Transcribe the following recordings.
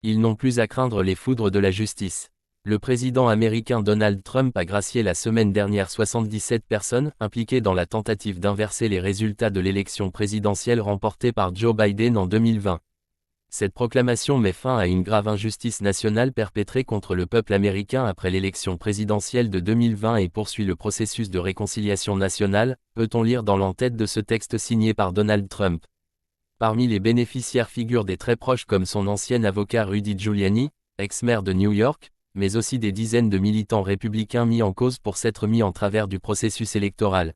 Ils n'ont plus à craindre les foudres de la justice. Le président américain Donald Trump a gracié la semaine dernière 77 personnes impliquées dans la tentative d'inverser les résultats de l'élection présidentielle remportée par Joe Biden en 2020. Cette proclamation met fin à une grave injustice nationale perpétrée contre le peuple américain après l'élection présidentielle de 2020 et poursuit le processus de réconciliation nationale, peut-on lire dans l'entête de ce texte signé par Donald Trump. Parmi les bénéficiaires figurent des très proches comme son ancien avocat Rudy Giuliani, ex-maire de New York, mais aussi des dizaines de militants républicains mis en cause pour s'être mis en travers du processus électoral.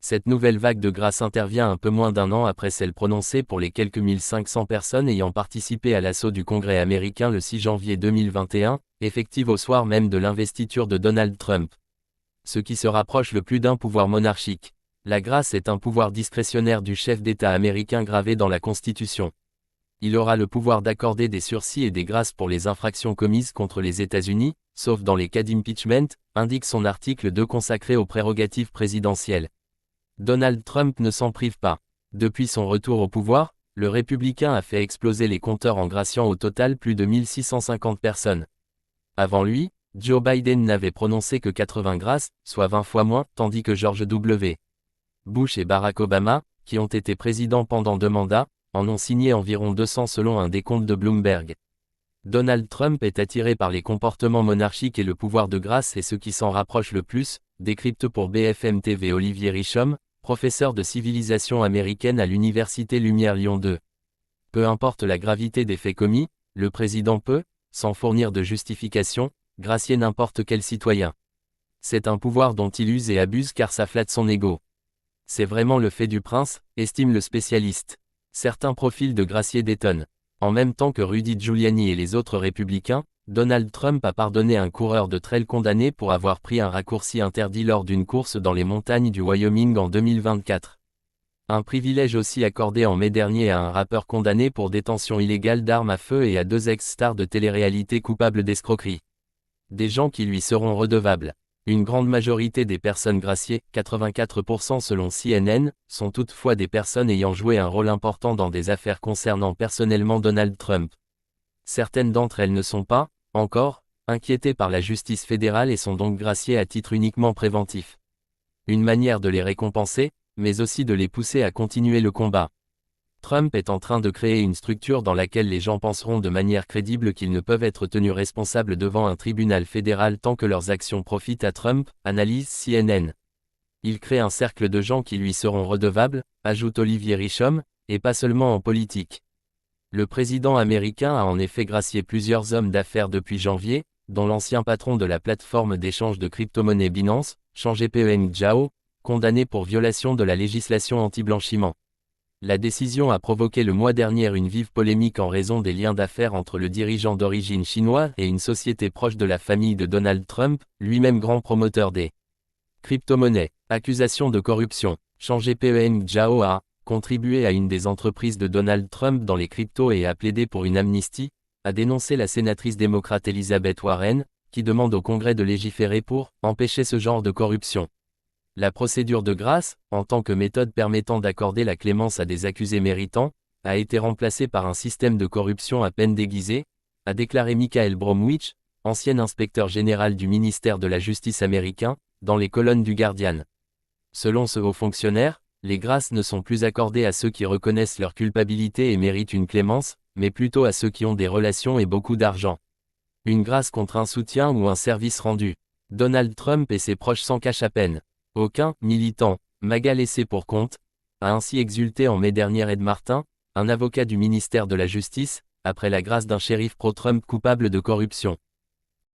Cette nouvelle vague de grâce intervient un peu moins d'un an après celle prononcée pour les quelques 1500 personnes ayant participé à l'assaut du Congrès américain le 6 janvier 2021, effective au soir même de l'investiture de Donald Trump. Ce qui se rapproche le plus d'un pouvoir monarchique. La grâce est un pouvoir discrétionnaire du chef d'État américain gravé dans la Constitution. Il aura le pouvoir d'accorder des sursis et des grâces pour les infractions commises contre les États-Unis, sauf dans les cas d'impeachment, indique son article 2 consacré aux prérogatives présidentielles. Donald Trump ne s'en prive pas. Depuis son retour au pouvoir, le républicain a fait exploser les compteurs en graciant au total plus de 1650 personnes. Avant lui, Joe Biden n'avait prononcé que 80 grâces, soit 20 fois moins, tandis que George W. Bush et Barack Obama, qui ont été présidents pendant 2 mandats, en ont signé environ 200 selon un décompte de Bloomberg. Donald Trump est attiré par les comportements monarchiques et le pouvoir de grâce et ce qui s'en rapproche le plus, décrypte pour BFM TV Olivier Richomme, professeur de civilisation américaine à l'Université Lumière Lyon 2. Peu importe la gravité des faits commis, le président peut, sans fournir de justification, gracier n'importe quel citoyen. C'est un pouvoir dont il use et abuse car ça flatte son ego. C'est vraiment le fait du prince, estime le spécialiste. Certains profils de gracier détonnent. En même temps que Rudy Giuliani et les autres républicains, Donald Trump a pardonné un coureur de trail condamné pour avoir pris un raccourci interdit lors d'une course dans les montagnes du Wyoming en 2024. Un privilège aussi accordé en mai dernier à un rappeur condamné pour détention illégale d'armes à feu et à 2 ex-stars de télé-réalité coupables d'escroquerie. Des gens qui lui seront redevables. Une grande majorité des personnes graciées, 84% selon CNN, sont toutefois des personnes ayant joué un rôle important dans des affaires concernant personnellement Donald Trump. Certaines d'entre elles ne sont pas, encore, inquiétées par la justice fédérale et sont donc graciées à titre uniquement préventif. Une manière de les récompenser, mais aussi de les pousser à continuer le combat. Trump est en train de créer une structure dans laquelle les gens penseront de manière crédible qu'ils ne peuvent être tenus responsables devant un tribunal fédéral tant que leurs actions profitent à Trump, analyse CNN. Il crée un cercle de gens qui lui seront redevables, ajoute Olivier Richomme, et pas seulement en politique. Le président américain a en effet gracié plusieurs hommes d'affaires depuis janvier, dont l'ancien patron de la plateforme d'échange de crypto-monnaies Binance, Changpeng Zhao, condamné pour violation de la législation anti-blanchiment. La décision a provoqué le mois dernier une vive polémique en raison des liens d'affaires entre le dirigeant d'origine chinoise et une société proche de la famille de Donald Trump, lui-même grand promoteur des crypto-monnaies. Accusation de corruption. Changpeng Zhao a contribué à une des entreprises de Donald Trump dans les cryptos et a plaidé pour une amnistie, a dénoncé la sénatrice démocrate Elizabeth Warren, qui demande au Congrès de légiférer pour empêcher ce genre de corruption. La procédure de grâce, en tant que méthode permettant d'accorder la clémence à des accusés méritants, a été remplacée par un système de corruption à peine déguisé, a déclaré Michael Bromwich, ancien inspecteur général du ministère de la Justice américain, dans les colonnes du Guardian. Selon ce haut fonctionnaire, les grâces ne sont plus accordées à ceux qui reconnaissent leur culpabilité et méritent une clémence, mais plutôt à ceux qui ont des relations et beaucoup d'argent. Une grâce contre un soutien ou un service rendu. Donald Trump et ses proches s'en cachent à peine. Aucun militant, MAGA laissé pour compte, a ainsi exulté en mai dernier Ed Martin, un avocat du ministère de la Justice, après la grâce d'un shérif pro-Trump coupable de corruption.